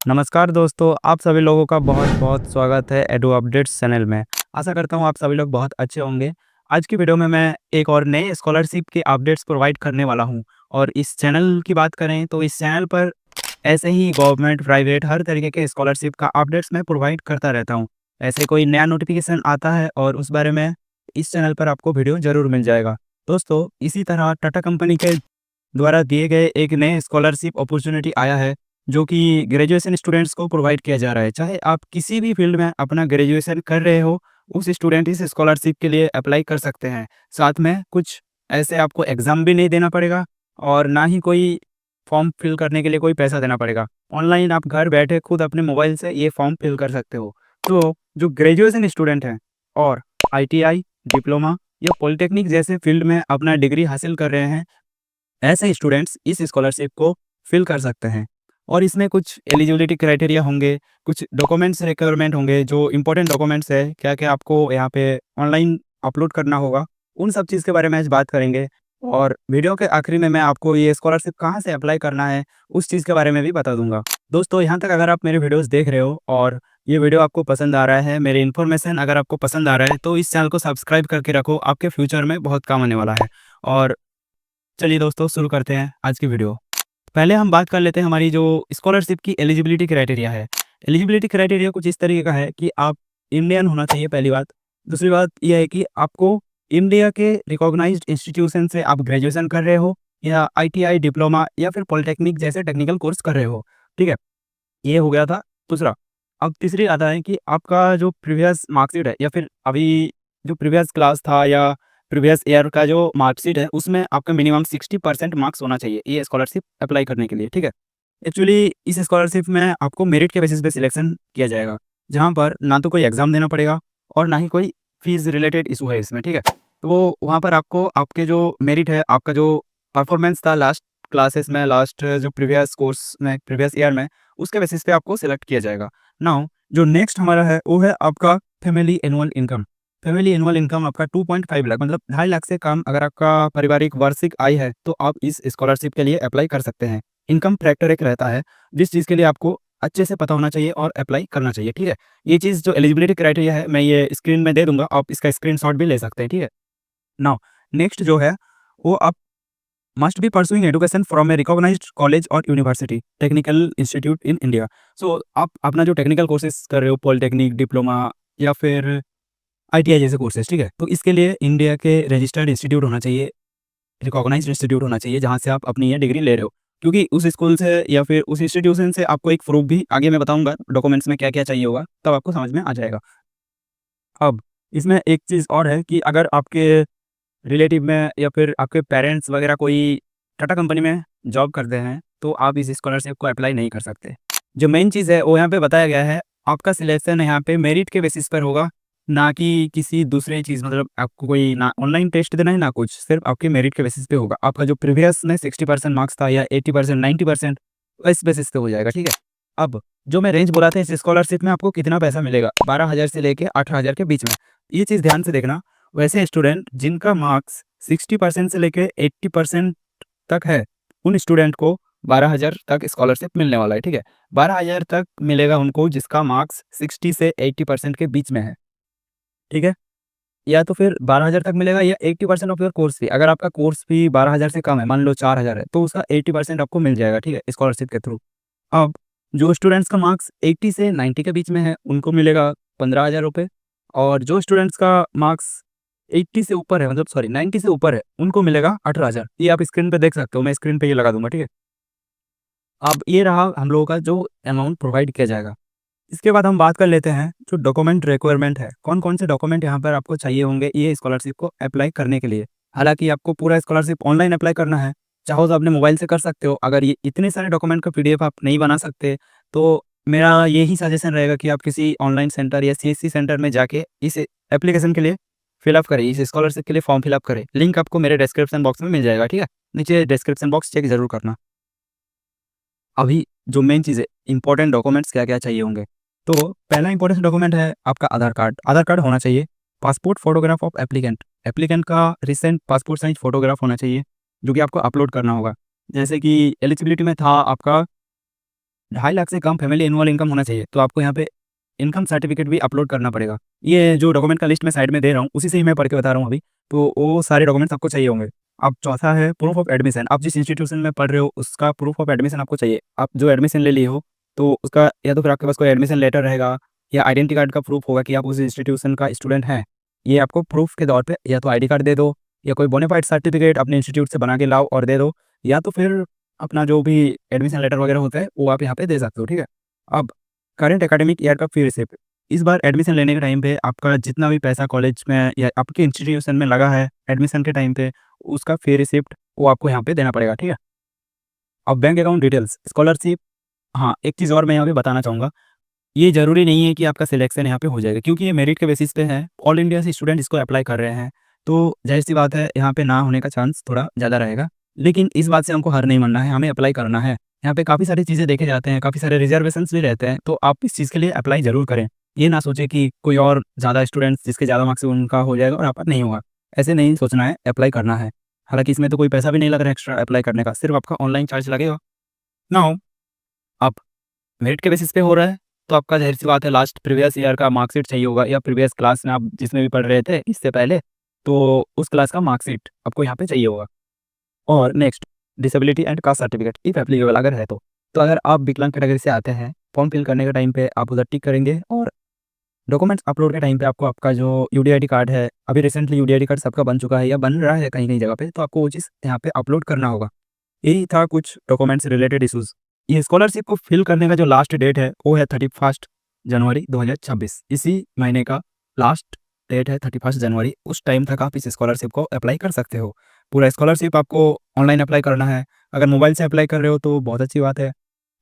नमस्कार दोस्तों, आप सभी लोगों का बहुत-बहुत स्वागत है एडू अपडेट्स चैनल में। आशा करता हूँ आप सभी लोग बहुत अच्छे होंगे। आज की वीडियो में मैं एक और नए स्कॉलरशिप के अपडेट्स प्रोवाइड करने वाला हूँ और इस चैनल की बात करें तो इस चैनल पर ऐसे ही गवर्नमेंट, प्राइवेट हर तरीके के स्कॉलरशिप का अपडेट्स मैं प्रोवाइड करता रहता हूँ। ऐसे कोई नया नोटिफ़िकेशन आता है और उस बारे में इस चैनल पर आपको वीडियो ज़रूर मिल जाएगा। दोस्तों, इसी तरह टाटा कंपनी के द्वारा दिए गए एक नए स्कॉलरशिप अपॉर्चुनिटी आया है, जो कि ग्रेजुएशन स्टूडेंट्स को प्रोवाइड किया जा रहा है। चाहे आप किसी भी फील्ड में अपना ग्रेजुएशन कर रहे हो, उस स्टूडेंट इस स्कॉलरशिप के लिए अप्लाई कर सकते हैं। साथ में कुछ ऐसे आपको एग्ज़ाम भी नहीं देना पड़ेगा और ना ही कोई फॉर्म फिल करने के लिए कोई पैसा देना पड़ेगा। ऑनलाइन आप घर बैठे खुद अपने मोबाइल से ये फॉर्म फिल कर सकते हो। तो जो ग्रेजुएशन स्टूडेंट हैं और आईटीआई, डिप्लोमा या पॉलिटेक्निक जैसे फील्ड में अपना डिग्री हासिल कर रहे हैं, ऐसे स्टूडेंट्स इस स्कॉलरशिप को फिल कर सकते हैं और इसमें कुछ एलिजिबिलिटी क्राइटेरिया होंगे, कुछ डॉक्यूमेंट्स रिक्वायरमेंट होंगे, जो इंपॉर्टेंट डॉक्यूमेंट्स है, क्या-क्या आपको यहाँ पे ऑनलाइन अपलोड करना होगा, उन सब चीज़ के बारे में आज बात करेंगे और वीडियो के आखिरी में मैं आपको ये स्कॉलरशिप कहाँ से अप्लाई करना है, उस चीज़ के बारे में भी बता दूँगा। दोस्तों, यहाँ तक अगर आप मेरे वीडियोज़ देख रहे हो और ये वीडियो आपको पसंद आ रहा है, मेरी इन्फॉर्मेशन अगर आपको पसंद आ रहा है, तो इस चैनल को सब्सक्राइब करके रखो, आपके फ्यूचर में बहुत काम आने वाला है। और चलिए दोस्तों, शुरू करते हैं आज की वीडियो। पहले हम बात कर लेते हैं हमारी जो स्कॉलरशिप की एलिजिबिलिटी क्राइटेरिया है। एलिजिबिलिटी क्राइटेरिया कुछ इस तरीके का है कि आप इंडियन होना चाहिए, पहली बात। दूसरी बात ये है कि आपको इंडिया के रिकॉग्नाइज्ड इंस्टीट्यूशन से आप ग्रेजुएशन कर रहे हो या आईटीआई, डिप्लोमा या फिर पॉलिटेक्निक जैसे टेक्निकल कोर्स कर रहे हो, ठीक है? ये हो गया था दूसरा। अब तीसरी आता है कि आपका जो प्रीवियस मार्कशीट है या फिर अभी जो प्रीवियस क्लास था या प्रीवियस ईयर का जो मार्कशीट है, उसमें आपका मिनिमम 60% मार्क्स होना चाहिए, ये स्कॉलरशिप अप्लाई करने के लिए, ठीक है? एक्चुअली इस स्कॉलरशिप में आपको मेरिट के बेसिस पे सिलेक्शन किया जाएगा, जहाँ पर ना तो कोई एग्ज़ाम देना पड़ेगा और ना ही कोई फीस रिलेटेड इशू है इसमें, ठीक है? तो वहाँ पर आपको आपके जो मेरिट है, आपका जो परफॉर्मेंस था लास्ट क्लासेस में, लास्ट जो प्रीवियस कोर्स में, प्रीवियस ईयर में, उसके बेसिस पे आपको सिलेक्ट किया जाएगा। नाउ जो नेक्स्ट हमारा है, वो है आपका family annual income. Family annual income आपका 2.5 लाख मतलब 2.5 लाख से कम अगर आपका पारिवारिक वार्षिक आय है, तो आप इस स्कॉलरशिप के लिए अप्लाई कर सकते हैं। इनकम फैक्टर एक रहता है, जिस चीज़ के लिए आपको अच्छे से पता होना चाहिए और अप्लाई करना चाहिए, ठीक है? ये चीज़ जो एलिजिबिलिटी क्राइटेरिया है, मैं ये स्क्रीन में दे दूँगा, आप इसका स्क्रीनशॉट भी ले सकते हैं, ठीक है? नाउ नेक्स्ट जो है, वो आप must be pursuing education from a recognised college और university, technical institute in India. So आप अपना जो टेक्निकल कोर्सेज़ कर रहे हो, पॉलिटेक्निक, डिप्लोमा या फिर आईटीआई जैसे कोर्सेज़, ठीक है? तो इसके लिए इंडिया के रजिस्टर्ड इंस्टीट्यूट होना चाहिए, रिकॉग्नाइज्ड इंस्टीट्यूट होना चाहिए, जहाँ से आप अपनी ये डिग्री ले रहे हो। क्योंकि उस स्कूल से या फिर उस इंस्टीट्यूशन से आपको एक प्रूफ भी आगे मैं बताऊँगा, डॉक्यूमेंट्स में क्या-क्या चाहिए होगा, तब आपको समझ में आ जाएगा। अब इसमें एक चीज़ और है कि अगर आपके रिलेटिव में या फिर आपके पेरेंट्स वगैरह कोई टाटा कंपनी में जॉब करते हैं, तो आप इस स्कॉलरशिप को अप्लाई नहीं कर सकते। जो मेन चीज़ है, वो यहाँ पे बताया गया है, आपका सिलेक्शन यहाँ पे मेरिट के बेसिस पर होगा, ना कि किसी दूसरे चीज़ मतलब आपको कोई ना ऑनलाइन टेस्ट देना है, ना कुछ, सिर्फ़ आपके मेरिट के बेसिस पे होगा। आपका जो प्रीवियस में 60% मार्क्स था या 80%, 90% इस बेसिस पे हो जाएगा, ठीक है? अब जो मैं रेंज बोला था इस स्कॉलरशिप में आपको कितना पैसा मिलेगा, 12,000 से लेके 18,000 के बीच में। ये चीज़ ध्यान से देखना। वैसे स्टूडेंट जिनका मार्क्स 60% से लेके 80% तक है, उन स्टूडेंट को 12,000 तक स्कॉलरशिप मिलने वाला है, ठीक है? 12,000 तक मिलेगा उनको जिसका मार्क्स 60 से 80% के बीच में है, ठीक है? या तो फिर 12,000 तक मिलेगा या 80% ऑफ योर कोर्स फी। अगर आपका कोर्स फी 12,000 से कम है, मान लो 4,000 है, तो उसका 80% आपको मिल जाएगा, ठीक है? स्कॉलरशिप के थ्रू। अब जो स्टूडेंट्स का मार्क्स 80 से 90 के बीच में है, उनको मिलेगा 15,000 रुपए और जो स्टूडेंट्स का मार्क्स 80 से ऊपर है मतलब सॉरी 90 से ऊपर है, उनको मिलेगा 18,000। ये आप स्क्रीन पे देख सकते हो, मैं स्क्रीन पे ये लगा दूँगा, ठीक है? अब ये रहा हम लोगों का जो अमाउंट प्रोवाइड किया जाएगा। इसके बाद हम बात कर लेते हैं जो डॉक्यूमेंट रिक्वायरमेंट है, कौन-कौन से डॉक्यूमेंट यहाँ पर आपको चाहिए होंगे ये स्कॉलरशिप को अप्लाई करने के लिए। हालाँकि आपको पूरा स्कॉलरशिप ऑनलाइन अप्लाई करना है, चाहो तो अपने मोबाइल से कर सकते हो। अगर ये इतने सारे डॉक्यूमेंट का पीडीएफ आप नहीं बना सकते, तो मेरा यही सजेशन रहेगा कि आप किसी ऑनलाइन सेंटर या सीएससी सेंटर में जाके इस एप्लीकेशन के लिए फिल अप करें, इस स्कॉलरशिप के लिए फॉर्म फिल अप करें। लिंक आपको मेरे डिस्क्रिप्शन बॉक्स में मिल जाएगा, ठीक है? नीचे डिस्क्रिप्शन बॉक्स चेक ज़रूर करना। अभी जो मेन चीज़ है, इम्पोर्टेंट डॉक्यूमेंट्स क्या-क्या चाहिए होंगे। तो पहला इम्पोर्टेंट डॉक्यूमेंट है आपका आधार कार्ड। आधार कार्ड होना चाहिए, passport photograph of applicant. Applicant का रिसेंट पासपोर्ट साइज़ फोटोग्राफ होना चाहिए, जो कि आपको अपलोड करना होगा। जैसे कि एलिजिबिलिटी में था आपका 2.5 लाख से कम फैमिली एनुअल इनकम होना चाहिए, तो आपको यहाँ पे इनकम सर्टिफिकेट भी अपलोड करना पड़ेगा। ये जो डॉक्यूमेंट का लिस्ट मैं साइड में दे रहा हूँ, उसी से ही मैं पढ़ के बता रहा हूँ अभी, तो वो सारे डॉक्यूमेंट्स आपको चाहिए होंगे। अब चौथा है प्रूफ ऑफ एडमिशन, आप जिस इंस्टीट्यूशन में पढ़ रहे हो उसका प्रूफ ऑफ एडमिशन आपको चाहिए। आप जो एडमिशन ले लिए हो तो उसका या तो फिर आपके पास कोई एडमिशन लेटर रहेगा या आइडेंटिटी कार्ड का प्रूफ होगा कि आप उस इंस्टीट्यूशन का स्टूडेंट हैं। ये आपको प्रूफ के तौर पे या तो आईडी कार्ड दे दो या कोई बोनाफाइड सर्टिफिकेट अपने इंस्टीट्यूट से बना के लाओ और दे दो, या तो फिर अपना जो भी एडमिशन लेटर वगैरह होता है वो आप यहाँ पे दे सकते हो, ठीक है। अब करंट एकेडमिक ईयर का फी रिसिप्ट, इस बार एडमिशन लेने के टाइम पे आपका जितना भी पैसा कॉलेज में या आपके इंस्टीट्यूशन में लगा है एडमिशन के टाइम पे, उसका फी रिसिप्ट वो आपको यहाँ पे देना पड़ेगा, ठीक है। अब बैंक अकाउंट डिटेल्स, स्कॉलरशिप, हाँ, एक चीज़ और मैं यहाँ पे बताना चाहूँगा, ये ज़रूरी नहीं है कि आपका सिलेक्शन यहाँ पे हो जाएगा, क्योंकि ये मेरिट के बेसिस पे है। ऑल इंडिया से स्टूडेंट इसको अप्लाई कर रहे हैं, तो ज़ाहिर-सी बात है यहाँ पे ना होने का चांस थोड़ा ज़्यादा रहेगा। लेकिन इस बात से हमको हार नहीं मानना है, हमें अप्लाई करना है। यहाँ पे काफ़ी सारी चीज़ें देखे जाते हैं, काफ़ी सारे रिज़र्वेशंस भी रहते हैं, तो आप इस चीज़ के लिए अप्लाई ज़रूर करें। ये ना सोचें कि कोई और ज़्यादा स्टूडेंट्स जिसके ज़्यादा मार्क्स उनका हो जाएगा और आपका नहीं होगा। ऐसे नहीं सोचना है, अप्लाई करना है। हालाँकि इसमें तो कोई पैसा भी नहीं लग रहा है एक्स्ट्रा अप्लाई करने का, सिर्फ़ आपका ऑनलाइन चार्ज लगेगा। नाउ आप मेरिट के बेसिस पे हो रहा है, तो आपका ज़ाहिर-सी बात है लास्ट प्रीवियस ईयर का मार्कशीट चाहिए होगा या प्रीवियस क्लास में आप जिसमें भी पढ़ रहे थे इससे पहले, तो उस क्लास का मार्कशीट आपको यहाँ पे चाहिए होगा। और next disability and caste certificate if applicable अगर है तो। तो अगर आप विकलांग कैटेगरी से आते हैं, फॉर्म फिल करने के टाइम पे आप उधर टिक करेंगे और डॉक्यूमेंट्स अपलोड के टाइम पे आपको आपका जो यूडीआईडी कार्ड है, अभी रिसेंटली यूडीआईडी कार्ड सबका बन चुका है या बन रहा है कहीं-कहीं जगह पे, तो आपको वो चीज़ यहाँ पे अपलोड करना होगा। यही था कुछ डॉक्यूमेंट्स रिलेटेड इश्यूज़। ये स्कॉलरशिप को फिल करने का जो लास्ट डेट है वो है 31 जनवरी 2026। इसी महीने का लास्ट डेट है 31 जनवरी, उस टाइम तक आप इस स्कॉलरशिप को अप्लाई कर सकते हो। पूरा स्कॉलरशिप आपको ऑनलाइन अप्लाई करना है। अगर मोबाइल से अप्लाई कर रहे हो तो बहुत अच्छी बात है।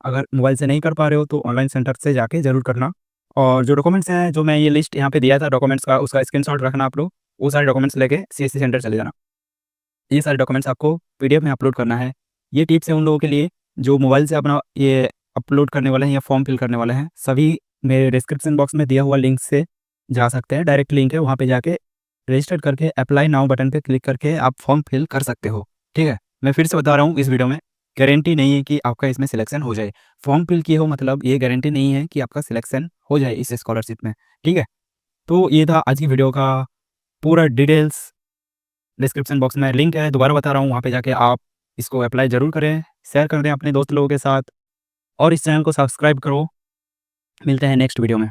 अगर मोबाइल से नहीं कर पा रहे हो तो ऑनलाइन सेंटर से जाके ज़रूर करना। और जो डॉक्यूमेंट्स हैं, जो मैं ये लिस्ट यहाँ पे दिया था डॉक्यूमेंट्स का, उसका स्क्रीनशॉट रखना आप लोग। वो सारे डॉक्यूमेंट्स लेके सीएससी सेंटर चले जाना। ये सारे डॉक्यूमेंट्स आपको पीडीएफ में अपलोड करना है। ये टिप्स है उन लोगों के लिए जो मोबाइल से अपना ये अपलोड करने वाले हैं या फॉर्म फिल करने वाले हैं। सभी मेरे डिस्क्रिप्शन बॉक्स में दिया हुआ लिंक से जा सकते हैं, डायरेक्ट लिंक है, वहाँ पे जाके रजिस्टर करके अप्लाई नाउ बटन पे क्लिक करके आप फॉर्म फिल कर सकते हो, ठीक है। मैं फिर से बता रहा हूँ इस वीडियो में, गारंटी नहीं है कि आपका इसमें सिलेक्शन हो जाए। फॉर्म फिल किए हो मतलब ये गारंटी नहीं है कि आपका सिलेक्शन हो जाए इस स्कॉलरशिप में, ठीक है। तो ये था आज की वीडियो का पूरा डिटेल्स। डिस्क्रिप्शन बॉक्स में लिंक है, दोबारा बता रहा हूँ, वहाँ पे जाके आप इसको अप्लाई ज़रूर करें, शेयर कर दें अपने दोस्त लोगों के साथ और इस चैनल को सब्सक्राइब करो। मिलते हैं नेक्स्ट वीडियो में।